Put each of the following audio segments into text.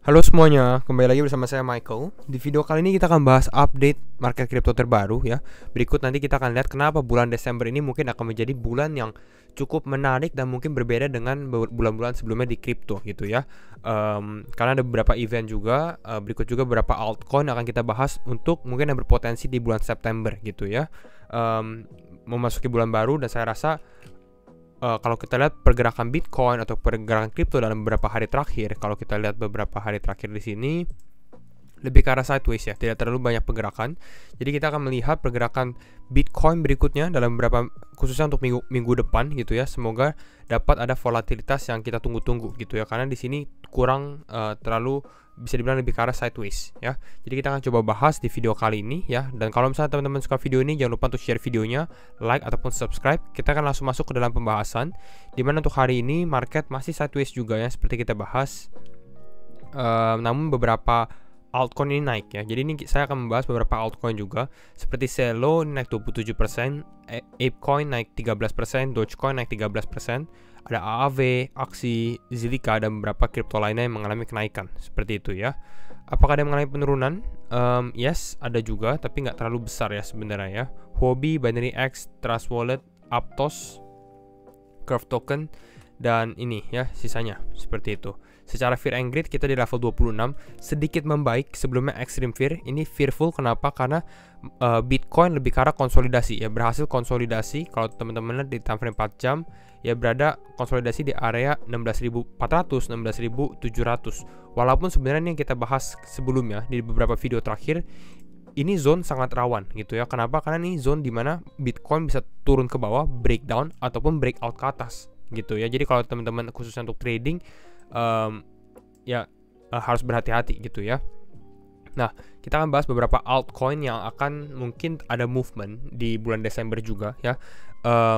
Halo semuanya, kembali lagi bersama saya Michael. Di video kali ini kita akan bahas update market kripto terbaru ya. Berikut nanti kita akan lihat kenapa bulan Desember ini mungkin akan menjadi bulan yang cukup menarik dan mungkin berbeda dengan bulan-bulan sebelumnya di kripto gitu ya. Karena ada beberapa event juga, berikut juga beberapa altcoin akan kita bahas untuk mungkin yang berpotensi di bulan September gitu ya. Memasuki bulan baru dan saya rasa kalau kita lihat pergerakan Bitcoin atau pergerakan kripto dalam beberapa hari terakhir, kalau kita lihat beberapa hari terakhir di sini lebih ke arah sideways ya, tidak terlalu banyak pergerakan. Jadi kita akan melihat pergerakan Bitcoin berikutnya dalam beberapa khususnya untuk minggu depan gitu ya. Semoga dapat ada volatilitas yang kita tunggu-tunggu gitu ya, karena di sini kurang terlalu bisa dibilang lebih ke arah sideways ya. Jadi kita akan coba bahas di video kali ini ya. Dan kalau misalnya teman-teman suka video ini, jangan lupa untuk share videonya, like ataupun subscribe. Kita akan langsung masuk ke dalam pembahasan. Dimana untuk hari ini market masih sideways juga ya, seperti kita bahas. Namun beberapa altcoin ini naik ya. Jadi ini saya akan membahas beberapa altcoin juga, seperti Celo naik 27%, ApeCoin naik 13%, Dogecoin naik 13%, ada AAV, Axie, Zilliqa dan beberapa kripto lainnya yang mengalami kenaikan seperti itu ya. Apakah ada yang mengalami penurunan? Yes, ada juga, tapi nggak terlalu besar ya sebenarnya ya. Huobi, Binary X, Trust Wallet, Aptos, Curve Token, dan ini ya sisanya seperti itu. Secara fear and greed kita di level 26, sedikit membaik sebelumnya extreme fear. Ini fearful kenapa? Karena Bitcoin lebih ke arah konsolidasi ya, berhasil konsolidasi. Kalau teman-teman lihat di time frame 4 jam ya, berada konsolidasi di area 16.400, 16.700. Walaupun sebenarnya yang kita bahas sebelumnya di beberapa video terakhir, ini zone sangat rawan gitu ya. Kenapa? Karena ini zone dimana Bitcoin bisa turun ke bawah, breakdown ataupun breakout ke atas gitu ya. Jadi kalau teman-teman khususnya untuk trading harus berhati-hati gitu ya. Nah, kita akan bahas beberapa altcoin yang akan mungkin ada movement di bulan Desember juga ya.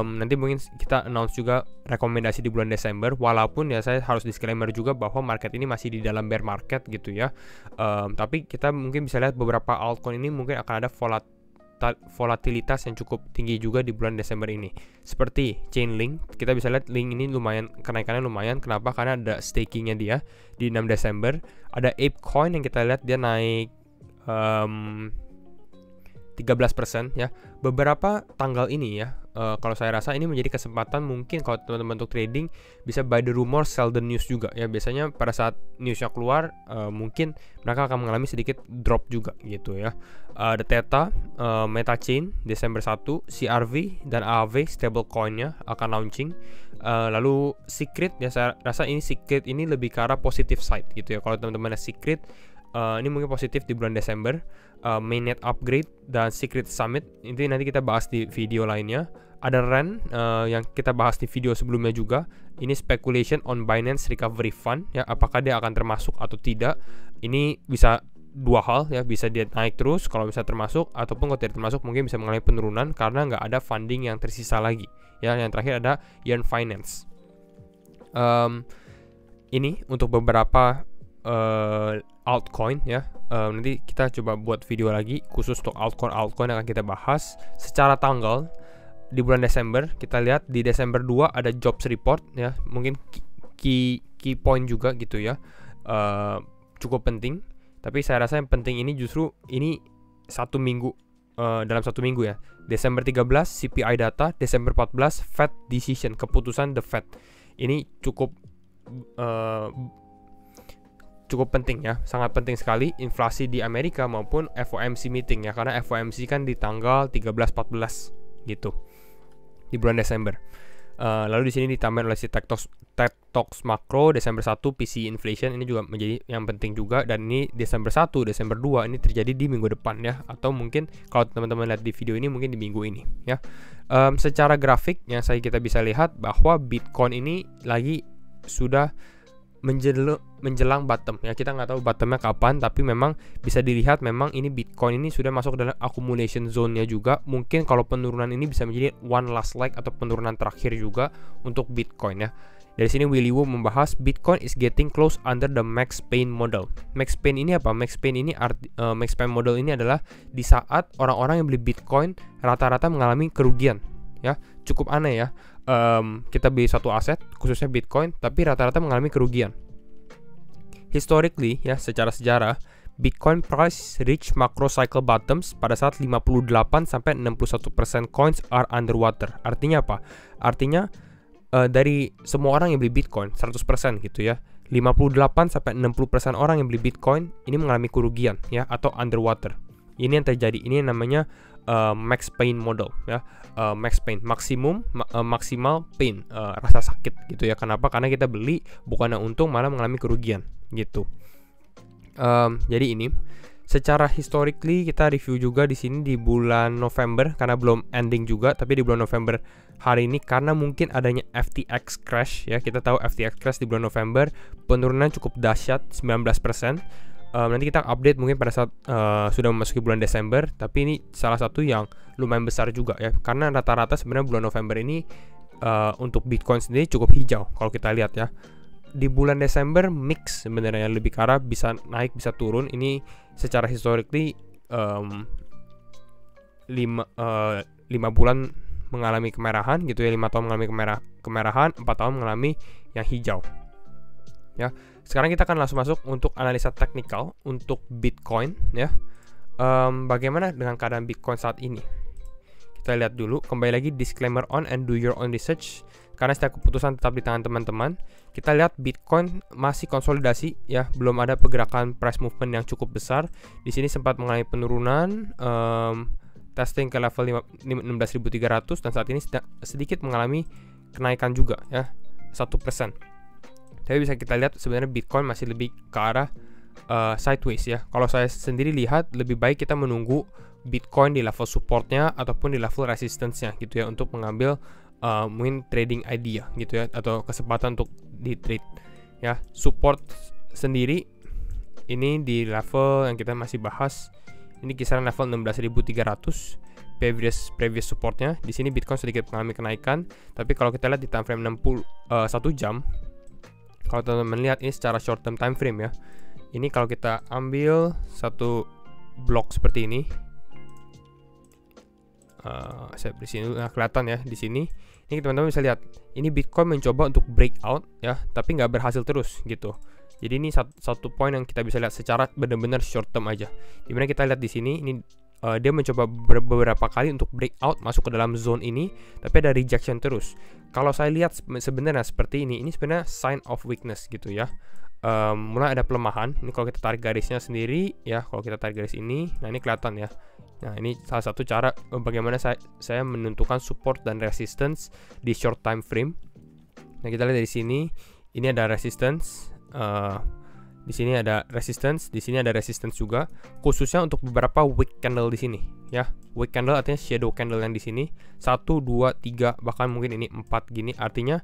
Nanti mungkin kita announce juga rekomendasi di bulan Desember. Walaupun ya saya harus disclaimer juga bahwa market ini masih di dalam bear market gitu ya. Tapi kita mungkin bisa lihat beberapa altcoin ini mungkin akan ada volatilitas yang cukup tinggi juga di bulan Desember ini. Seperti Chainlink, kita bisa lihat Link ini lumayan, kenaikannya lumayan. Kenapa? Karena ada stakingnya dia di 6 Desember. Ada ApeCoin yang kita lihat dia naik 13% ya. Beberapa tanggal ini ya, kalau saya rasa ini menjadi kesempatan mungkin kalau teman-teman untuk trading bisa buy the rumor, sell the news juga ya. Biasanya pada saat newsnya keluar, mungkin mereka akan mengalami sedikit drop juga gitu ya. Ada Theta, MetaChain Desember 1, CRV dan AAV stablecoinnya akan launching. Lalu Secret ya, saya rasa ini Secret ini lebih ke arah positive side gitu ya. Kalau teman-teman ada Secret, ini mungkin positif di bulan Desember. Mainnet Upgrade dan Secret Summit ini nanti kita bahas di video lainnya. Ada REN yang kita bahas di video sebelumnya juga. Ini speculation on Binance Recovery Fund ya, apakah dia akan termasuk atau tidak. Ini bisa dua hal ya, bisa dia naik terus kalau bisa termasuk, ataupun kalau tidak termasuk mungkin bisa mengalami penurunan karena nggak ada funding yang tersisa lagi ya. Yang terakhir ada Yearn Finance. Ini untuk beberapa altcoin ya. Nanti kita coba buat video lagi khusus untuk altcoin yang akan kita bahas secara tanggal di bulan Desember. Kita lihat di Desember 2 ada jobs report ya, mungkin key point juga gitu ya. Cukup penting, tapi saya rasa yang penting ini justru ini dalam satu minggu ya. Desember 13 CPI data, Desember 14 Fed decision, keputusan the Fed. Ini cukup penting ya, sangat penting sekali inflasi di Amerika maupun FOMC meeting ya, karena FOMC kan di tanggal 13-14 gitu di bulan Desember. Lalu di sini ditambah oleh si Tech Talks Macro Desember 1 PC inflation, ini juga menjadi yang penting juga, dan ini Desember 1, Desember 2 ini terjadi di minggu depan ya, atau mungkin kalau teman-teman lihat di video ini mungkin di minggu ini ya. Secara grafik yang kita bisa lihat bahwa Bitcoin ini lagi sudah menjelang bottom ya. Kita nggak tahu bottomnya kapan, tapi memang bisa dilihat memang ini Bitcoin ini sudah masuk dalam accumulation zone-nya juga. Mungkin kalau penurunan ini bisa menjadi one last leg atau penurunan terakhir juga untuk Bitcoin ya. Dari sini Willy Woo membahas Bitcoin is getting close under the Max Pain model. Max Pain ini apa? Max Pain model ini adalah di saat orang-orang yang beli Bitcoin rata-rata mengalami kerugian ya. Cukup aneh ya. Kita beli satu aset khususnya Bitcoin tapi rata-rata mengalami kerugian. historically ya, secara sejarah Bitcoin price reach macro cycle bottoms pada saat 58 sampai 61% coins are underwater. Artinya apa? Artinya dari semua orang yang beli Bitcoin 100% gitu ya, 58 sampai 60% orang yang beli Bitcoin ini mengalami kerugian ya, atau underwater. Ini yang terjadi. Ini yang namanya max pain model ya. Max pain, maksimal pain, rasa sakit gitu ya. Kenapa? Karena kita beli bukannya untung, malah mengalami kerugian gitu. Jadi ini secara historically kita review juga di sini di bulan November, karena belum ending juga, tapi di bulan November hari ini karena mungkin adanya FTX crash ya. Kita tahu FTX crash di bulan November, penurunan cukup dahsyat 19%. Nanti kita update mungkin pada saat sudah memasuki bulan Desember, tapi ini salah satu yang lumayan besar juga ya, karena rata-rata sebenarnya bulan November ini untuk Bitcoin sendiri cukup hijau kalau kita lihat ya. Di bulan Desember mix sebenarnya, lebih ke arah bisa naik bisa turun. Ini secara historically 5 bulan mengalami kemerahan gitu ya, 5 tahun mengalami kemerahan, 4 tahun mengalami yang hijau ya. Sekarang kita akan langsung masuk untuk analisa teknikal untuk Bitcoin ya. Bagaimana dengan keadaan Bitcoin saat ini? Kita lihat dulu, kembali lagi disclaimer on and do your own research, karena setiap keputusan tetap di tangan teman-teman. Kita lihat Bitcoin masih konsolidasi ya, belum ada pergerakan price movement yang cukup besar. Di sini sempat mengalami penurunan, testing ke level 16.300, dan saat ini sedikit mengalami kenaikan juga ya, 1%. Tapi bisa kita lihat sebenarnya Bitcoin masih lebih ke arah sideways ya. Kalau saya sendiri lihat, lebih baik kita menunggu Bitcoin di level supportnya ataupun di level resistance-nya gitu ya, untuk mengambil mungkin trading idea gitu ya, atau kesempatan untuk di trade ya. Support sendiri ini di level yang kita masih bahas, ini kisaran level 16.300 previous supportnya. Di sini Bitcoin sedikit mengalami kenaikan, tapi kalau kita lihat di time frame 1 jam, kalau teman-teman lihat ini secara short term time frame ya, ini kalau kita ambil satu blok seperti ini, saya di sini kelihatan ya, di sini ini teman-teman bisa lihat ini Bitcoin mencoba untuk breakout ya, tapi nggak berhasil terus gitu. Jadi ini satu poin yang kita bisa lihat secara benar-benar short term aja, dimana kita lihat di sini ini dia mencoba beberapa kali untuk breakout masuk ke dalam zone ini, tapi ada rejection terus. Kalau saya lihat sebenarnya seperti ini sebenarnya sign of weakness gitu ya. Mulai ada pelemahan. Ini kalau kita tarik garisnya sendiri ya, kalau kita tarik garis ini, nah ini kelihatan ya. Nah ini salah satu cara bagaimana saya menentukan support dan resistance di short time frame. Nah kita lihat dari sini, ini ada resistance, di sini ada resistance, di sini ada resistance juga, khususnya untuk beberapa wick candle di sini ya. Wick candle artinya shadow candle yang di sini 1, 2, 3, bahkan mungkin ini 4 gini. Artinya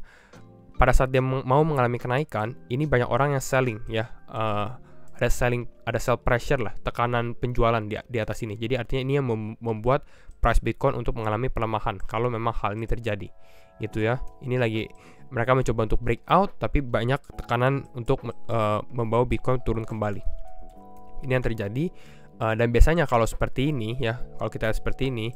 pada saat dia mau mengalami kenaikan, ini banyak orang yang selling ya. Ada sell pressure lah, tekanan penjualan di atas ini. Jadi artinya ini yang membuat price Bitcoin untuk mengalami pelemahan kalau memang hal ini terjadi gitu ya. Ini lagi mereka mencoba untuk breakout, tapi banyak tekanan untuk membawa Bitcoin turun kembali. Ini yang terjadi, dan biasanya kalau seperti ini ya, kalau kita lihat seperti ini,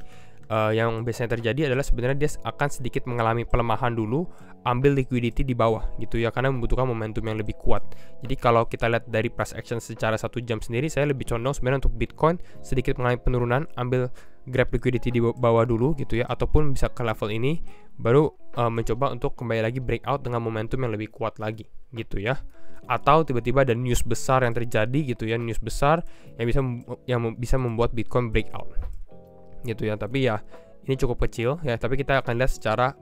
yang biasanya terjadi adalah sebenarnya dia akan sedikit mengalami pelemahan dulu, ambil liquidity di bawah gitu ya, karena membutuhkan momentum yang lebih kuat. Jadi kalau kita lihat dari price action secara 1 jam sendiri, saya lebih condong sebenarnya untuk Bitcoin sedikit mengalami penurunan, ambil grab liquidity di bawah dulu gitu ya, ataupun bisa ke level ini baru mencoba untuk kembali lagi breakout dengan momentum yang lebih kuat lagi gitu ya. Atau tiba-tiba ada news besar yang terjadi gitu ya, news besar yang bisa membuat Bitcoin breakout gitu ya. Tapi ya ini cukup kecil ya, tapi kita akan lihat secara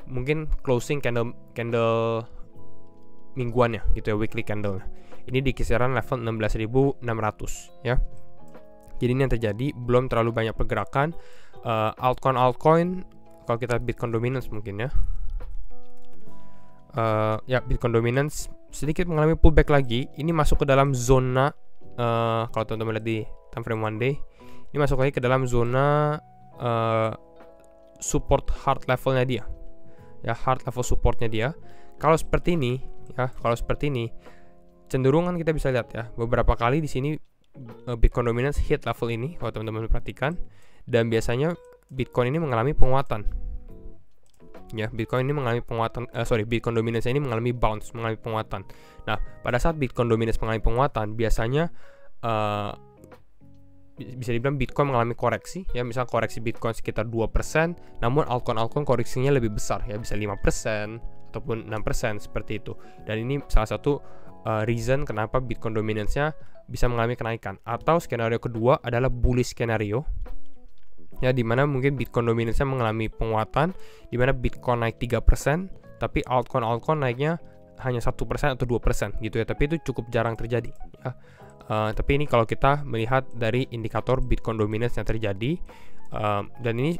mungkin closing candle mingguannya gitu ya, weekly candle. Ini di kisaran level 16.600 ya. Jadi ini yang terjadi, belum terlalu banyak pergerakan. Altcoin kalau kita Bitcoin dominance mungkin ya. Ya Bitcoin dominance sedikit mengalami pullback lagi. Ini masuk ke dalam zona, kalau teman-teman lihat di time frame 1 day, ini masuk lagi ke dalam zona support hard levelnya dia ya, hard level supportnya dia. Kalau seperti ini ya, kalau seperti ini cenderungan kita bisa lihat ya, beberapa kali di sini Bitcoin dominance hit level ini kalau teman-teman perhatikan, dan biasanya Bitcoin ini mengalami penguatan Ya, Bitcoin ini mengalami penguatan, Bitcoin dominance ini mengalami bounce, mengalami penguatan. Nah, pada saat Bitcoin dominance mengalami penguatan, biasanya bisa dibilang Bitcoin mengalami koreksi, ya, misal koreksi Bitcoin sekitar 2%, namun altcoin koreksinya lebih besar, ya, bisa 5% ataupun 6% seperti itu. Dan ini salah satu reason kenapa Bitcoin dominance-nya bisa mengalami kenaikan. Atau skenario kedua adalah bullish skenario, ya, dimana mungkin Bitcoin dominance-nya mengalami penguatan, dimana Bitcoin naik 3%, tapi altcoin naiknya hanya 1% atau 2% gitu ya. Tapi itu cukup jarang terjadi, ya. Tapi ini kalau kita melihat dari indikator Bitcoin dominance yang terjadi, dan ini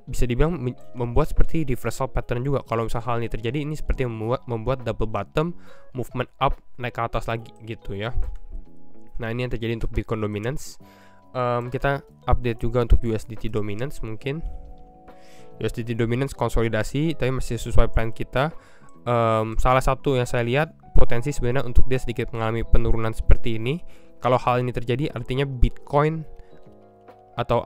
bisa dibilang membuat seperti reversal pattern juga. Kalau misal hal ini terjadi, ini seperti membuat double bottom, movement up, naik ke atas lagi gitu ya. Nah, ini yang terjadi untuk Bitcoin dominance. Kita update juga untuk USDT dominance. Mungkin USDT dominance konsolidasi, tapi masih sesuai plan kita. Salah satu yang saya lihat potensi sebenarnya untuk dia sedikit mengalami penurunan seperti ini. Kalau hal ini terjadi, artinya Bitcoin atau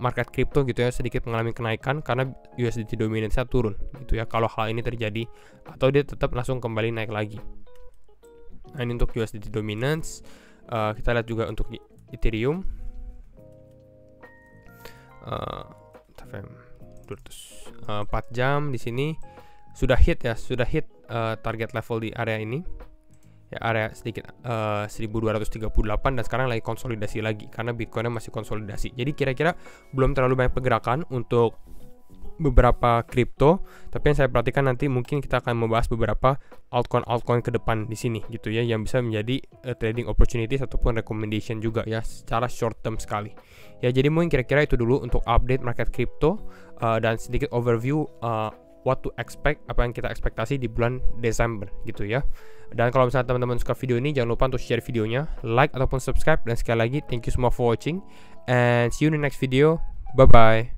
market crypto gitu ya, sedikit mengalami kenaikan karena USDT dominance-nya turun gitu ya. Kalau hal ini terjadi, atau dia tetap langsung kembali naik lagi. Nah, ini untuk USDT dominance. Kita lihat juga untuk Ethereum. 4 jam di sini sudah hit target level di area ini, ya, area sedikit 1238, dan sekarang lagi konsolidasi lagi karena Bitcoinnya masih konsolidasi. Jadi kira-kira belum terlalu banyak pergerakan untuk beberapa kripto, tapi yang saya perhatikan nanti mungkin kita akan membahas beberapa altcoin ke depan di sini gitu ya, yang bisa menjadi trading opportunities ataupun recommendation juga ya, secara short term sekali. Ya, jadi mungkin kira-kira itu dulu untuk update market kripto, dan sedikit overview what to expect, apa yang kita ekspektasi di bulan Desember gitu ya. Dan kalau misalnya teman-teman suka video ini, jangan lupa untuk share videonya, like ataupun subscribe, dan sekali lagi thank you semua for watching, and see you in the next video. Bye bye.